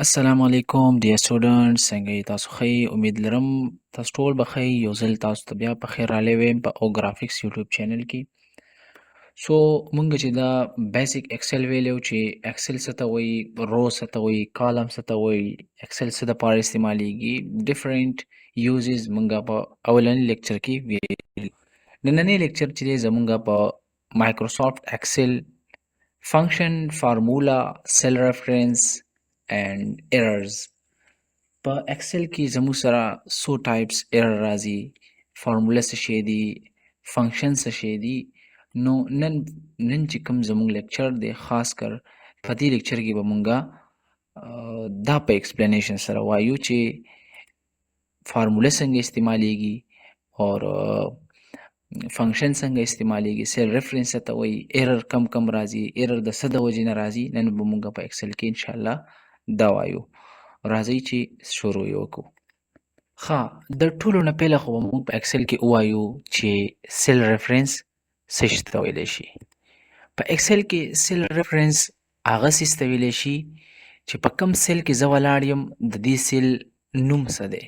السلام علیکم ډیر سټوډنټس څنګه یې تاسو ښه یې امید لرم تاسو ټول به ښه یې یو ځل تاسو ته بیا په خیر راغلی ویم په او ګرافیکس یوټیوب چینل کې سو مونږ چې دا بیسیک ایکسل ویلو چې ایکسل څه ته وایي رو څه ته وایي کالم څه ته وایي ایکسل څه دپاره استعمالیږي ډفرنٹ یوزز مونږ په اولني لیکچر کې ویلي نننی لیکچر چې دی زمونږ په مایکروسافټ ایکسل فنکشن فارمولا سیل ریفرنس and errors په ایکسل کې زموږ سره څو ټایپس ایرر راځي فارموله څه شی دي فنکشن څه شی دي نو نن چې کوم زموږ لیکچر دی خاص کر په دې لیکچر کې به مونږه دا په ایکسپلینیشن سره وایو چې فارموله څنګه استعمالیږي اور فنکشن څنګه استعمالیږي سیل ریفرنس ته وایي ایرر کم راځي ایرر د څه د وجې نه راځي نن به مونږ په ایکسل کې انشاءالله دا وایو راځئ چې شروع یې وکړو ښه د ټولو نه پیله خو به موږ په ایکسل کې ووایو چې سیل ریفرنس څه شي ته ویلی شي په ایکسل کې سیل ریفرنس هغه سیز ته ویلی شي چې په کوم سیل کې زه ولاړ یم د دې سیل نوم څه دی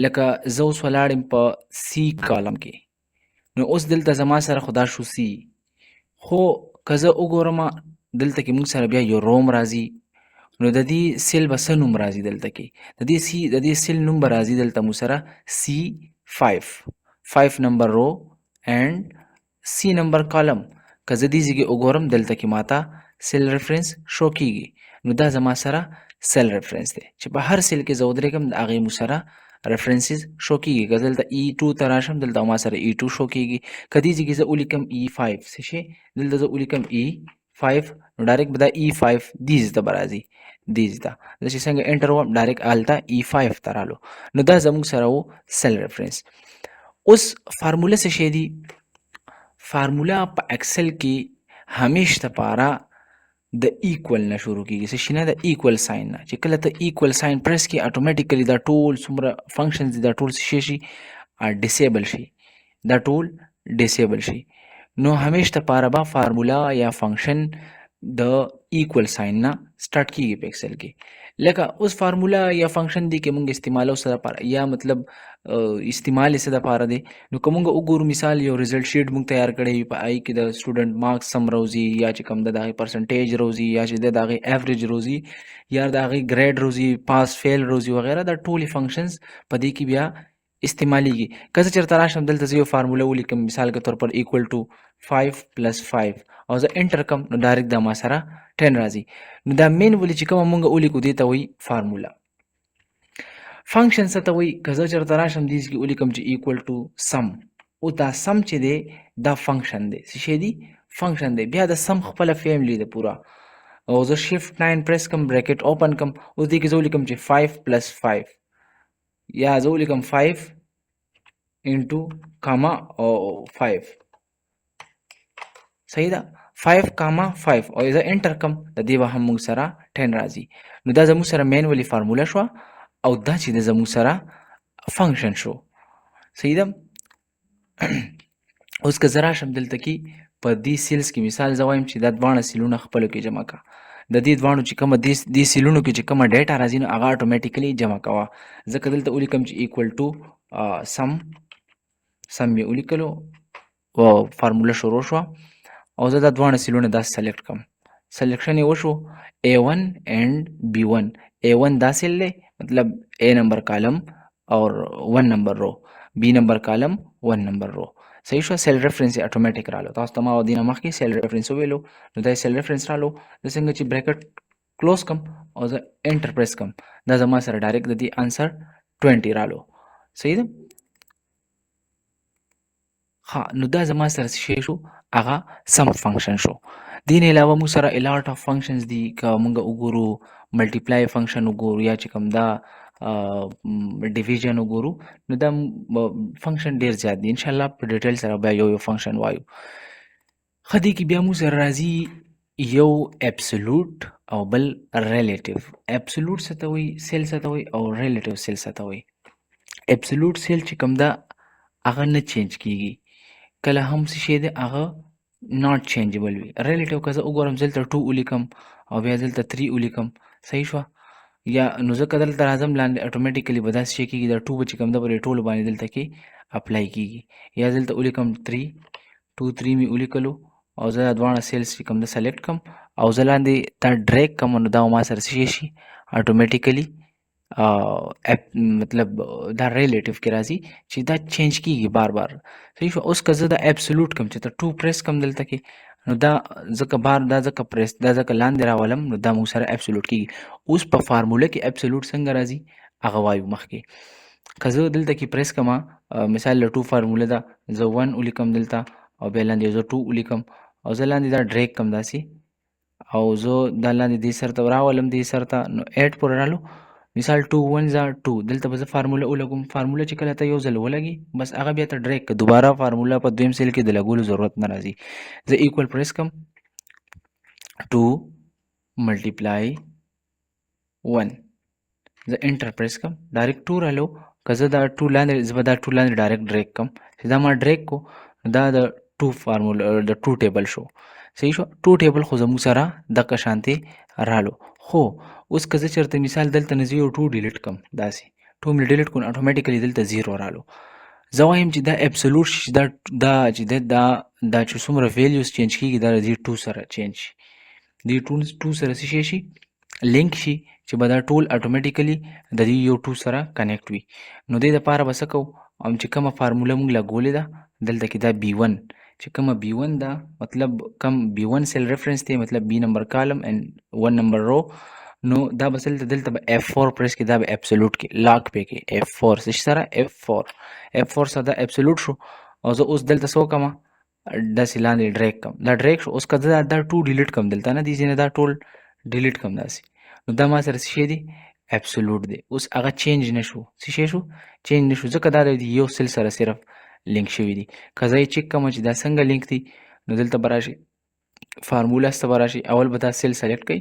لکه زه اوس ولاړ یم په سی کالم کې نو اوس دلته زما سره خو دا شو سی خو که زه وګورم دلته کې موږ سره بیا یو روم راځي نو د دې سیل به څه نوم راځي دلته کې د دې سیل نوم به راځي دلته مو سره C5 نمبر رو اینڈ سی نمبر کالم که زه دې ځای وګورم دلته کې ماته سیل ریفرنس شو کیږي نو دا زما سره سیل ریفرنس دی چې په هر سیل کې زه ودرېږم د هغې مو سره ریفرنسز شو کیږي که دلته E2 ته راشم دلته ما سره E2 شو کیږي که دې ځای کې زه ولیکم E5 څه شی دلته زه ولیکم E5 نو ډایرکټ به دا E5 دې ځای ته به راځي دې ځای ته زه چې څنګه انټر وم ډایرکټ هلته E5 ته رالو نو دا زموږ سره و سیل ریفرنس اوس فارموله څه شی دي فارموله په ایکسل کې همیش دپاره د ایکول نه شروع کیږي څه شي نه د ایکول ساین نه چې کله ته ایکول ساین پریس کړي اټومیټیکلی دا ټول څومره فنکشنز دي دا ټول څه شي ډیسیبل شي دا ټول ډیسیبل شي نو همیش دپاره به فارموله یا فنکشن د ایکول ساین نه سٹارټ کیږي په ایکسل کې لکه اوس فارموله یا فنکشن دی کې موږ استعمالو څه دپاره یا مطلب استعمال یې څه دپاره دی نو که موږ وګورو مثال یو ریزلټ شیټ موږ تیار کړی وي په هغې کې د سټوډنټ مارکس سم روځي یا چې کوم د هغې پرسنټیج روځي یا چې د هغې ایوریج روځي یا د هغې ګریډ روځي پاس فیل روځي وغیره دا ټولې فنکشنز په دې کې بیا استعمالیږي که زه چېرته راشم دلته زه یو فارموله ولیکم مثال کے طور پر ایکول ټو 5 + 5 او زه انټر کم نو ډایرکټ دا ما سره 10 راځي نو دا مین ولې چې کومه مونږ ولیکو دې ته وایي فارموله فنکشن څه ته وایي که زه چېرته راشم دې کې ولیکم چې ایکول ټو سم او دا سم چې دی دا فنکشن دی څه شی دی فنکشن دی بیا د سم خپله فیملی ده پوره او زه شیفټ 9 پریس کم بریکټ اوپن کم اوس دې کې زه ولیکم چې 5 + 5 یا زه ولیکم 5 انټو کاما او 5 صحیح ده 5 کاما 5 او زه انټر کم د دې به هم موږ سره 10 راځي نو دا زموږ سره مینولی فارموله شوه او دا چې د زموږ سره فنکشن شو صحیح ده اوس که زه راشم دلته کې په دې سیلز کې مثال زه وایم چې دا دواړه سیلونه خپلو کې جمع کړه د دې دواړو چې کومه دې سیلونو کې چې کومه ډیټا راځي نو هغه اټومیټیکلی جمع کوه ځکه دلته ولیکم چې ایکول ټو سم یې ولیکلو او فارموله شروع شوه او زه دا دواړه سیلونه داسې سلیکټ کړم سلیکشن یې وشو A1 اینڈ B1 A1 دا سیل دی مطلب A نمبر کالم اور 1 نمبر رو B نمبر کالم 1 نمبر رو صحیح شو سیل ریفرنس یې اټومیټک رالو تاسو ته ما دینه مخکې سیل ریفرنس وویلو نو دا سیل ریفرنس رالو زه څنګه چې بریکټ کلوز کم او زه انټر پریس کم دا زما سره ډایرکټ د دې آنسر 20 رالو صحیح ده ها نو دا زما سره څه شو هغه سم فنکشن شو دې نه علاوه موږ سره الاټ اف فنکشنز دي که موږ وګورو ملټیپلای فنکشن وګورو یا چې کوم دا ډیویژن وګورو نو دا فنکشن ډیر زیات دي انشاءالله په ډیټیل سره بیا یو فنکشن وایو ښه دې کې بیا موږ سره راځي یو اپسولوټ او بل ریلیټیو اپسولوټ څه ته وایي سیل څه ته وایي او ریلیټیو سیل څه ته وایي اپسولوټ سیل چې کوم دا هغه نه چینج کیږي کله هم څه شی دی هغه ناٹ چینجبل وي ریلیټیو که زه وګورم دلته 2 ولیکم او بیا دلته 3 ولیکم صحیح شوه. یا نو ځکه دلته راځم لاندې اتوماتیکلی به داسې شی کېږي دا 2 به چې کوم ده په دې ټولو باندې دلته کې اپلای کېږي. یا دلته ولیکم 3 2 3 مې ولیکلو او زه دا دواړه سیلز چې کوم ده سلیکټ کړم او زه لاندې دا ډریګ کړم نو دا ما سره څه شي اتوماتیکلی مطلب دا ریلیټیو کې راځي چې دا چینج کېږي بار بار. صحیح شو. اوس که زه دا اپسولوټ کړم چې ته 2 پریس کړم دلته کې نو دا ځکه پریس دا ځکه لاندې راولم نو دا موږ سره اپسولوټ کېږي. اوس په فارموله کې اپسولوټ څنګه راځي هغه وایو مخکې. که زه دلته کې پریس کړم مثال له 2 فارموله ده زه 1 ولیکم دلته او بیا لاندې زه 2 ولیکم او زه لاندې دا ډریګ کړم داسې او زه دا لاندې دې سر ته راولم دې سر ته نو 8 پورې رالو. مثال 2 1 ځا 2 دلته به زه فارموله ولګوم. فارموله چې کله ته یو ځل ولګي بس هغه بیا ته ډریګ که دوباره فارموله په دویم سیل کې د لګولو ضرورت نه راځي. زه ایکول پریس کړم 2 ملټیپلای 1 زه انټر پریس کړم ډایرکټ 2 رالو. که زه دا 2 لاندې زه به دا 2 لاندې ډایرکټ ډریګ کړم چې دا ما ډریګ کو دا د 2 فارموله د 2 ټیبل شو. صحیح شو. 2 ټیبل خو زموږ سره دغه شانتې رالو. خو اوس که زه چېرته مثال دلته نه زه یو 2 ډیلیټ کړم داسې 2 مې ډیلیټ کړو اتوماتیکلی دلته 0 رالو. زه وایم چې دا اپسولوټ شي دا چې دا چې څومره ویلیوز چینج کېږي دا د دې 2 سره چینج شي. دې 2 سره څه شي لینک شي چې به دا ټول اتوماتیکلی د دې یو 2 سره کنیکټ وي. نو دې دپاره به څه کوو چې کومه فارموله موږ لګولې ده دلته کې دا B1 چې کومه B1 ده مطلب کم B1 سیل ریفرنس دی مطلب B نمبر کالم اینڈ 1 نمبر رو نو دا به دلته به F4 پریس کې دا به اپسولوټ کې لاک پې کې F4 څه سره F4 سره دا اپسولوټ شو او زه اوس دلته څه وکړم داسې لاندې ډریګ کړم دا ډریګ شو. اوس که زه دا 2 ډیلیټ کړم دلته نه دي ځینې دا ټول ډیلیټ کړم داسې نو دا ما سره څه شی دی اپسولوټ دی. اوس هغه چینج نه شو څه شی شو چینج نه شو ځکه دا د یو سیل سره صرف لینک شوي دي. که زه یې چیک کړم چې دا څنګه لینک دي نو دلته به راشي فارمولاس ته به راشي اول به دا سیل سلیکټ کړئ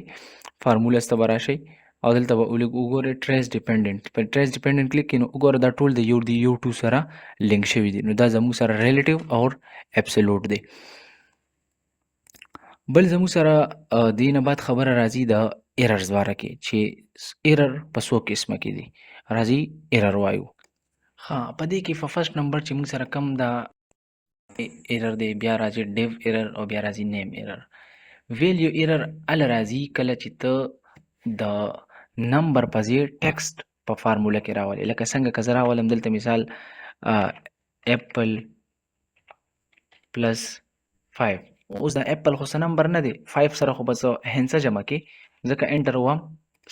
فارمولاس ته به راشئ او دلته به وګورئ ټریس ډیپنډنټ په ټریس ډیپنډنټ کلیک کړئ نو وګوره دا ټول د یو 2 سره لینک شوي دي نو دا زموږ سره ریلیټیو او اپسولوټ دی. بل زموږ سره دې نه بعد خبره راځي د ایررز باره کې چې ایرر په څو قسمه کې دي. راځي ایرر وایو. ها په دې کې په فرست نمبر چې موږ سره کم دا ایرر دی بیا راځي ډیو ایرر او بیا راځي نیم ایرر. ویلیو ایرر ال راځي کله چې ته د نمبر په ځای ټیکسټ په فارموله کې راولې لکه څنګه که زه راولم دلته مثال اپل پلس 5 اوس دا اپل خو څه نمبر نه دی 5 سره خو به څه هنسه جمع کې ځکه انټر ووم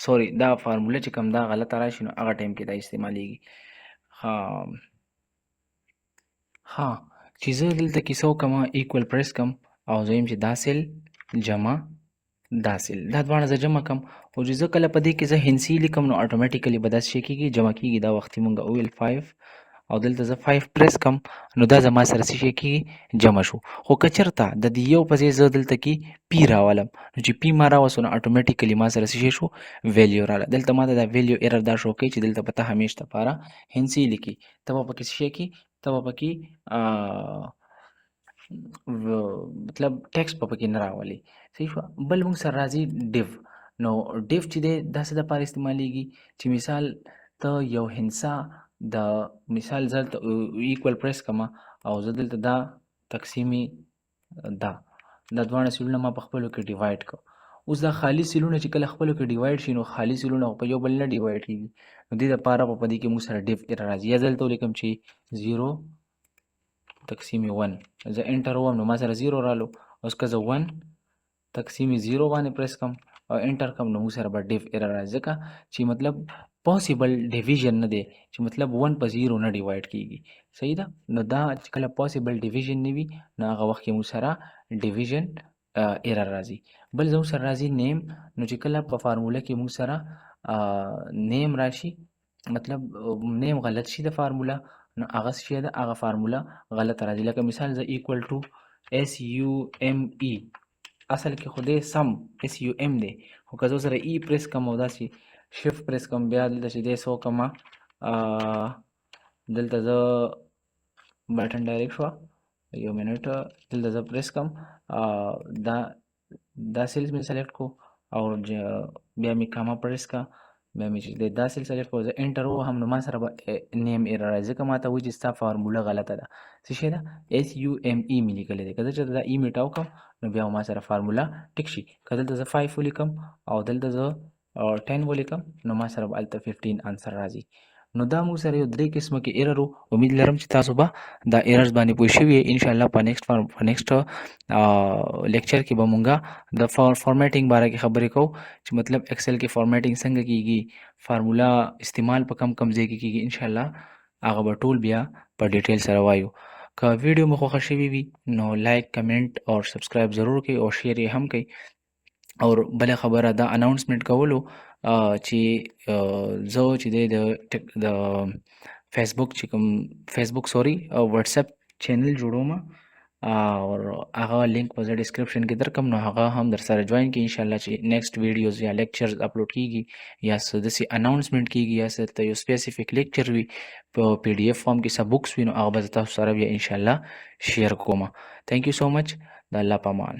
سوري دا فارموله چې کوم دا غلطه راشي نو هغه ټایم کې دا استعمالیږي. ها چې زه دلته کې څه وکړم ایکول پریس کړم او زه یم چې دا سیل جمع دا سیل دا دواړه زه جمع کړم او چې زه کله په دې کې زه هنسي لیکم نو اتوماتیکلی به داسې شی کېږي جمع کېږي دا وختي مونږ وویل 5 او دلته زه 5 پریس کړم نو دا زما سره څه شی کېږي جمع شو. خو که چېرته د دې یو په ځای زه دلته کې پی راولم نو چې پی ما راوستو نو اتوماتیکلی ما سره څه شی شو ویلیو راغله. دلته ما ته دا ویلیو ایرر دا شو کوي چې دلته به ته همیش دپاره هنسي لیکي ته به پکې څه شی کې ته به پکې مطلب ټیکسټ به پکې نه راولي. صحیح شوه. بل موږ سره راځي ډیو. نو ډیو چې دی دا څه دپاره استعمالیږي چې مثال ته یو هنسا د مثال زه ایکول پریس کړم او زه دلته دا تقسیمي دا دواړه سیلونه ما په خپلو کې ډیوایډ کړه. اوس دا خالي سیلونه چې کله خپلو کې ډیوایډ شي نو خالي سیلونه په یو بل نه ډیوایډ کېږي نو دې دپاره په دې کې موږ سره ډیو ایرر راځي. یا زه دلته ولیکم چې 0 تقسیمي 1 زه انټر ووم نو ما سره 0 رالو. اوس که زه 1 تقسیمي 0 باندې پریس کړم او انټر کړم نو موږ سره به ډیو ایرر راځي ځکه چې مطلب پاسبل ډیویژن نه دی چې مطلب 1 په 0 نه ډیوایډ کېږي. صحیح ده. نو دا چې کله پاسبل ډیویژن نه وي نو هغه وخت کې موږ سره ډیویژن ایرر راځي. بل زموږ سره راځي نیم. نو چې کله په فارموله کې موږ سره نیم راشي مطلب نیم غلط شي د فارموله نو هغه شی ده هغه فارموله غلط راځي. لکه مثال زه ایکول ټو SUME اصل کې خو دې سم SUM دی خو که زه سره ای پریس کړم او داسې شفت پریس کړم بیا دلته چې دی څه وکړم دلته زه بټن ډایرکټ شوه یو منټ دلته زه پریس کړم دا سیلز مې سلیکټ کو او بیا مې کاما پریس کا، بیا مې چې دی دا سیل سلیکټ کړو زه انټر ووهم نو ما سره به نیم ایرر راځي، ځکه ما ته وایي چې ستا فارموله غلطه ده. څه شی ده؟ SUME مې لیکلی دی، که زه چېرته دا ای مې ټاو کړم نو بیا ما سره فارموله ټیک شي. که دلته زه 5 ولیکم او دلته زه 10 ولیکم نو ما سره به هلته 15 انسر راځي. نو دا موږ سره یو 3 قسمه کې ایرر و. امید لرم چې تاسو به دا ایررز باندې پوه شوي یئ. انشاءالله په نیکسټ لیکچر کې به مونږه د فارمیټینګ باره کې خبرې کوو چې مطلب ایکسل کې فارمیټینګ څنګه کیږي، فارمولا استعمال په کم ځای کې کیږي. انشاءالله هغه به ټول بیا په ډیټیل سره وایو. که ویډیو مو خوښه شوي وي نو لایک، کمنټ او سبسکرایب ضرور کړئ او شیر یې هم کړئ. او بله خبره دا اناونسمنټ کولو چې زه چې دی د فیسبوک چې کوم واتساپ چینل جوړوم او هغه لینک به زه ډسکرپشن کې درکم، نو هغه هم در سره جوین کړئ انشاءالله چې نیکسټ ویډیوز یا لیکچرز اپلوډ کیږي یا څه داسې اناونسمنټ کیږي یا څه یو سپیسیفیک لیکچر وي په PDF فارم کې څه بکس وي نو هغه به زه تاسو سره بیا انشاءالله شیر کوم. تھینک یو سو مچ. د الله په امان.